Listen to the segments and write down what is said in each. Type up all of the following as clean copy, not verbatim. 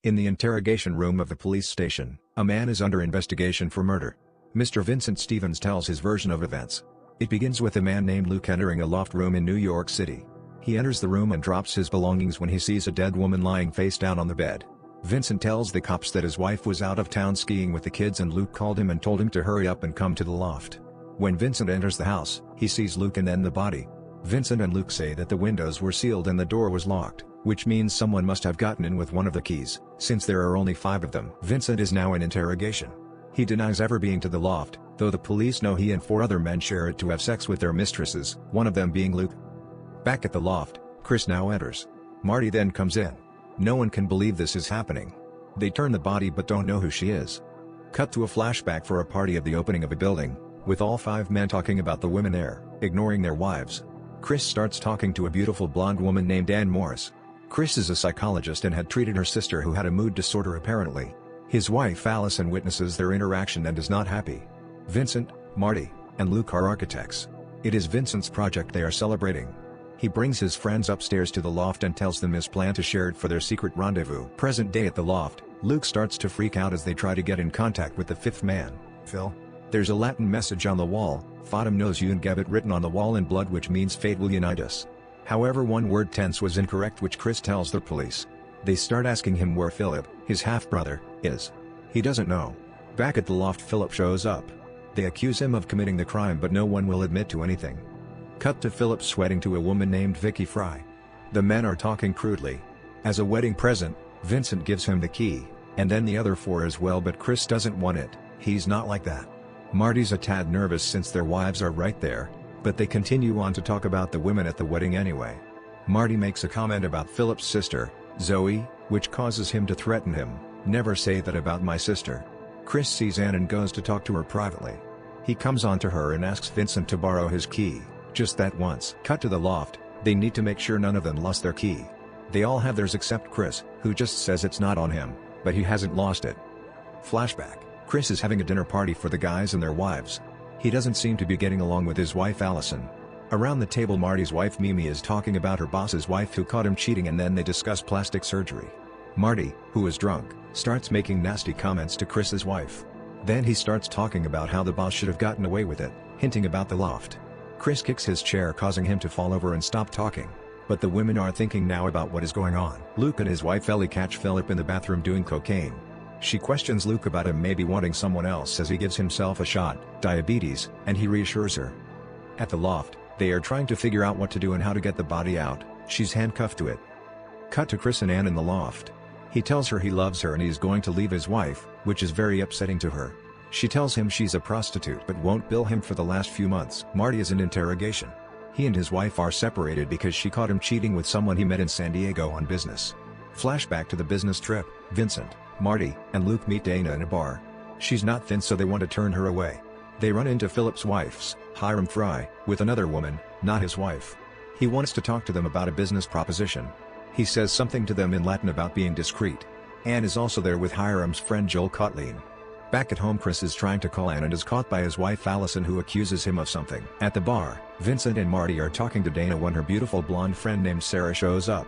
In the interrogation room of the police station, a man is under investigation for murder. Mr. Vincent Stevens tells his version of events. It begins with a man named Luke entering a loft room in New York City. He enters the room and drops his belongings when he sees a dead woman lying face down on the bed. Vincent tells the cops that his wife was out of town skiing with the kids and Luke called him and told him to hurry up and come to the loft. When Vincent enters the house, he sees Luke and then the body. Vincent and Luke say that the windows were sealed and the door was locked, which means someone must have gotten in with one of the keys, since there are only 5 of them. Vincent is now in interrogation. He denies ever being to the loft, though the police know he and 4 other men share it to have sex with their mistresses, one of them being Luke. Back at the loft, Chris now enters. Marty then comes in. No one can believe this is happening. They turn the body but don't know who she is. Cut to a flashback for a party at the opening of a building, with all 5 men talking about the women there, ignoring their wives. Chris starts talking to a beautiful blonde woman named Ann Morris. Chris is a psychologist and had treated her sister who had a mood disorder apparently. His wife Allison witnesses their interaction and is not happy. Vincent, Marty, and Luke are architects. It is Vincent's project they are celebrating. He brings his friends upstairs to the loft and tells them his plan to share it for their secret rendezvous. Present day at the loft, Luke starts to freak out as they try to get in contact with the 5th man, Phil. There's a Latin message on the wall, Fatum nos ungebit, written on the wall in blood, which means fate will unite us. However, one word tense was incorrect, which Chris tells the police. They start asking him where Philip, his half-brother, is. He doesn't know. Back at the loft, Philip shows up. They accuse him of committing the crime but no one will admit to anything. Cut to Philip sweating to a woman named Vicky Fry. The men are talking crudely. As a wedding present, Vincent gives him the key, and then the other 4 as well, but Chris doesn't want it. He's not like that. Marty's a tad nervous since their wives are right there, but they continue on to talk about the women at the wedding anyway. Marty makes a comment about Philip's sister, Zoe, which causes him to threaten him, "Never say that about my sister." Chris sees Ann and goes to talk to her privately. He comes on to her and asks Vincent to borrow his key, just that once. Cut to the loft, they need to make sure none of them lost their key. They all have theirs except Chris, who just says it's not on him, but he hasn't lost it. Flashback. Chris is having a dinner party for the guys and their wives. He doesn't seem to be getting along with his wife Allison. Around the table, Marty's wife Mimi is talking about her boss's wife who caught him cheating, and then they discuss plastic surgery. Marty, who is drunk, starts making nasty comments to Chris's wife. Then he starts talking about how the boss should have gotten away with it, hinting about the loft. Chris kicks his chair, causing him to fall over and stop talking. But the women are thinking now about what is going on. Luke and his wife Ellie catch Philip in the bathroom doing cocaine. She questions Luke about him maybe wanting someone else as he gives himself a shot, diabetes, and he reassures her. At the loft, they are trying to figure out what to do and how to get the body out. She's handcuffed to it. Cut to Chris and Ann in the loft. He tells her he loves her and he's going to leave his wife, which is very upsetting to her. She tells him she's a prostitute but won't bill him for the last few months. Marty is in interrogation. He and his wife are separated because she caught him cheating with someone he met in San Diego on business. Flashback to the business trip. Vincent, Marty, and Luke meet Dana in a bar. She's not thin, so they want to turn her away. They run into Philip's wife's, Hiram Fry, with another woman, not his wife. He wants to talk to them about a business proposition. He says something to them in Latin about being discreet. Ann is also there with Hiram's friend Joel Kotlin. Back at home, Chris is trying to call Ann and is caught by his wife Allison, who accuses him of something. At the bar, Vincent and Marty are talking to Dana when her beautiful blonde friend named Sarah shows up.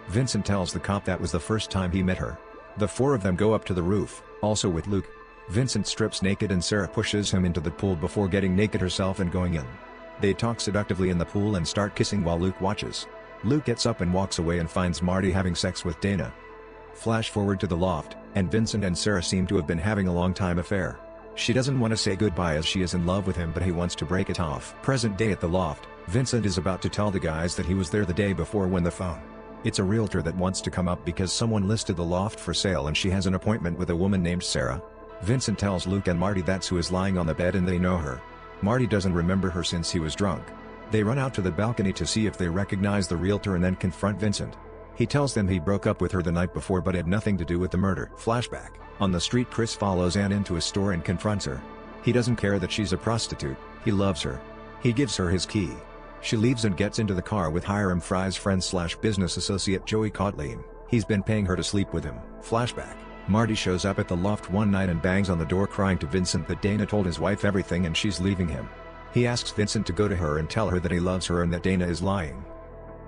Vincent tells the cop that was the first time he met her. The 4 of them go up to the roof, also with Luke. Vincent strips naked and Sarah pushes him into the pool before getting naked herself and going in. They talk seductively in the pool and start kissing while Luke watches. Luke gets up and walks away and finds Marty having sex with Dana. Flash forward to the loft, and Vincent and Sarah seem to have been having a long-time affair. She doesn't want to say goodbye as she is in love with him, but he wants to break it off. Present day at the loft, Vincent is about to tell the guys that he was there the day before when the phone. It's a realtor that wants to come up because someone listed the loft for sale and she has an appointment with a woman named Sarah. Vincent tells Luke and Marty that's who is lying on the bed and they know her. Marty doesn't remember her since he was drunk. They run out to the balcony to see if they recognize the realtor and then confront Vincent. He tells them he broke up with her the night before but had nothing to do with the murder. Flashback. On the street, Chris follows Ann into a store and confronts her. He doesn't care that she's a prostitute, he loves her. He gives her his key. She leaves and gets into the car with Hiram Fry's friend/business associate Joey Kotlin. He's been paying her to sleep with him. Flashback. Marty shows up at the loft one night and bangs on the door crying to Vincent that Dana told his wife everything and she's leaving him. He asks Vincent to go to her and tell her that he loves her and that Dana is lying.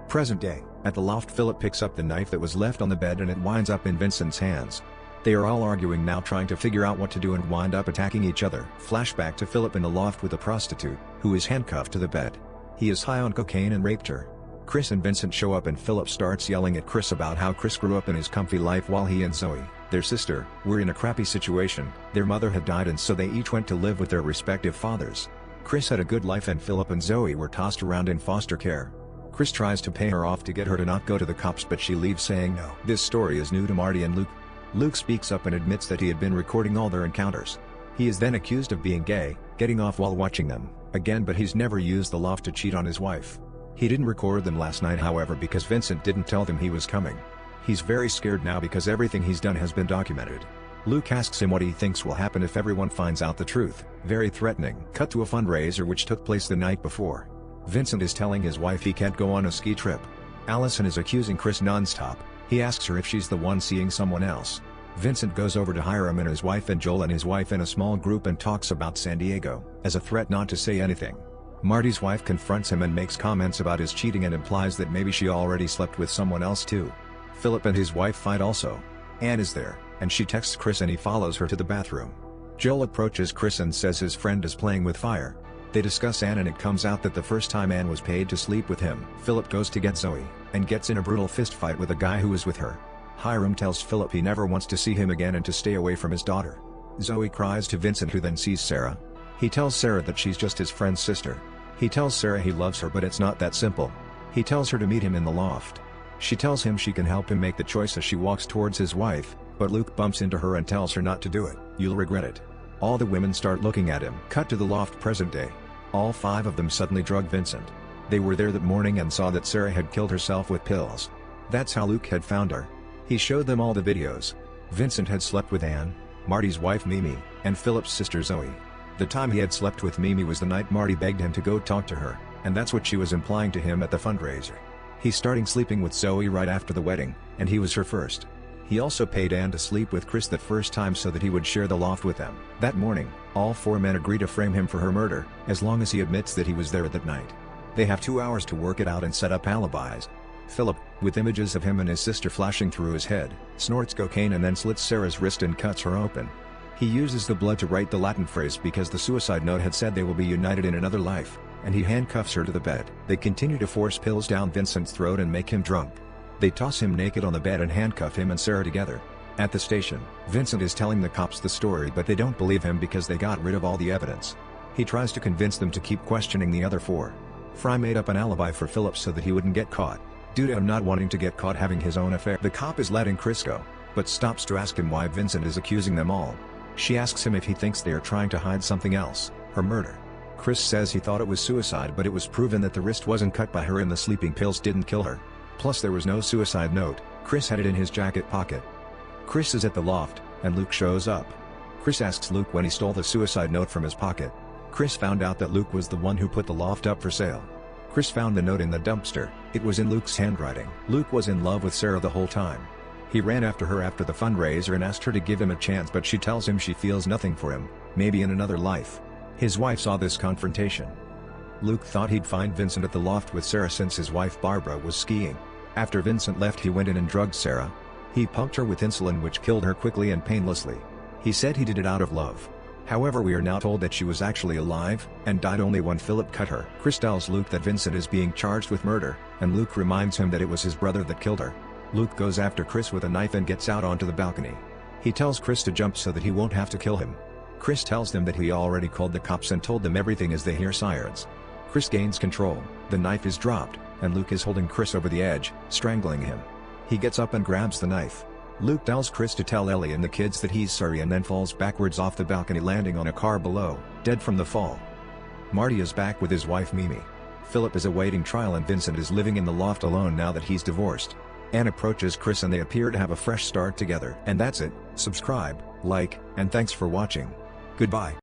Present day. At the loft, Philip picks up the knife that was left on the bed and it winds up in Vincent's hands. They are all arguing now, trying to figure out what to do, and wind up attacking each other. Flashback to Philip in the loft with a prostitute, who is handcuffed to the bed. He is high on cocaine and raped her. Chris and Vincent show up and Philip starts yelling at Chris about how Chris grew up in his comfy life while he and Zoe, their sister, were in a crappy situation. Their mother had died and so they each went to live with their respective fathers. Chris had a good life and Philip and Zoe were tossed around in foster care. Chris tries to pay her off to get her to not go to the cops, but she leaves saying no. This story is new to Marty and Luke. Luke speaks up and admits that he had been recording all their encounters. He is then accused of being gay, getting off while watching them, again, but he's never used the loft to cheat on his wife. He didn't record them last night, however, because Vincent didn't tell them he was coming. He's very scared now because everything he's done has been documented. Luke asks him what he thinks will happen if everyone finds out the truth. Very threatening. Cut to a fundraiser which took place the night before. Vincent is telling his wife he can't go on a ski trip. Allison is accusing Chris nonstop. He asks her if she's the one seeing someone else. Vincent goes over to Hiram and his wife and Joel and his wife in a small group and talks about San Diego, as a threat not to say anything. Marty's wife confronts him and makes comments about his cheating and implies that maybe she already slept with someone else too. Philip and his wife fight also. Anne is there, and she texts Chris and he follows her to the bathroom. Joel approaches Chris and says his friend is playing with fire. They discuss Anne and it comes out that the first time Anne was paid to sleep with him. Philip goes to get Zoe, and gets in a brutal fist fight with a guy who is with her. Hiram tells Philip he never wants to see him again and to stay away from his daughter. Zoe cries to Vincent, who then sees Sarah. He tells Sarah that she's just his friend's sister. He tells Sarah he loves her, but it's not that simple. He tells her to meet him in the loft. She tells him she can help him make the choice as she walks towards his wife, but Luke bumps into her and tells her not to do it. You'll regret it. All the women start looking at him. Cut to the loft, present day. All 5 of them suddenly drug Vincent. They were there that morning and saw that Sarah had killed herself with pills. That's how Luke had found her. He showed them all the videos. Vincent had slept with Anne, Marty's wife Mimi, and Philip's sister Zoe. The time he had slept with Mimi was the night Marty begged him to go talk to her, and that's what she was implying to him at the fundraiser. He's starting sleeping with Zoe right after the wedding, and he was her first. He also paid Anne to sleep with Chris that first time so that he would share the loft with them. That morning, all 4 men agree to frame him for her murder, as long as he admits that he was there that night. They have 2 hours to work it out and set up alibis. Philip, with images of him and his sister flashing through his head, snorts cocaine and then slits Sarah's wrist and cuts her open. He uses the blood to write the Latin phrase because the suicide note had said they will be united in another life, and he handcuffs her to the bed. They continue to force pills down Vincent's throat and make him drunk. They toss him naked on the bed and handcuff him and Sarah together. At the station, Vincent is telling the cops the story, but they don't believe him because they got rid of all the evidence. He tries to convince them to keep questioning the other 4. Fry made up an alibi for Philip so that he wouldn't get caught. Due to him not wanting to get caught having his own affair, the cop is letting Chris go, but stops to ask him why Vincent is accusing them all. She asks him if he thinks they are trying to hide something else, her murder. Chris says he thought it was suicide, but it was proven that the wrist wasn't cut by her and the sleeping pills didn't kill her. Plus there was no suicide note. Chris had it in his jacket pocket. Chris is at the loft, and Luke shows up. Chris asks Luke when he stole the suicide note from his pocket. Chris found out that Luke was the one who put the loft up for sale. Chris found the note in the dumpster. It was in Luke's handwriting. Luke was in love with Sarah the whole time. He ran after her after the fundraiser and asked her to give him a chance, but she tells him she feels nothing for him, maybe in another life. His wife saw this confrontation. Luke thought he'd find Vincent at the loft with Sarah since his wife Barbara was skiing. After Vincent left, he went in and drugged Sarah. He pumped her with insulin which killed her quickly and painlessly. He said he did it out of love. However, we are now told that she was actually alive, and died only when Philip cut her. Chris tells Luke that Vincent is being charged with murder, and Luke reminds him that it was his brother that killed her. Luke goes after Chris with a knife and gets out onto the balcony. He tells Chris to jump so that he won't have to kill him. Chris tells them that he already called the cops and told them everything as they hear sirens. Chris gains control, the knife is dropped, and Luke is holding Chris over the edge, strangling him. He gets up and grabs the knife. Luke tells Chris to tell Ellie and the kids that he's sorry and then falls backwards off the balcony, landing on a car below, dead from the fall. Marty is back with his wife Mimi. Philip is awaiting trial and Vincent is living in the loft alone now that he's divorced. Anne approaches Chris and they appear to have a fresh start together. And that's it. Subscribe, like, and thanks for watching. Goodbye.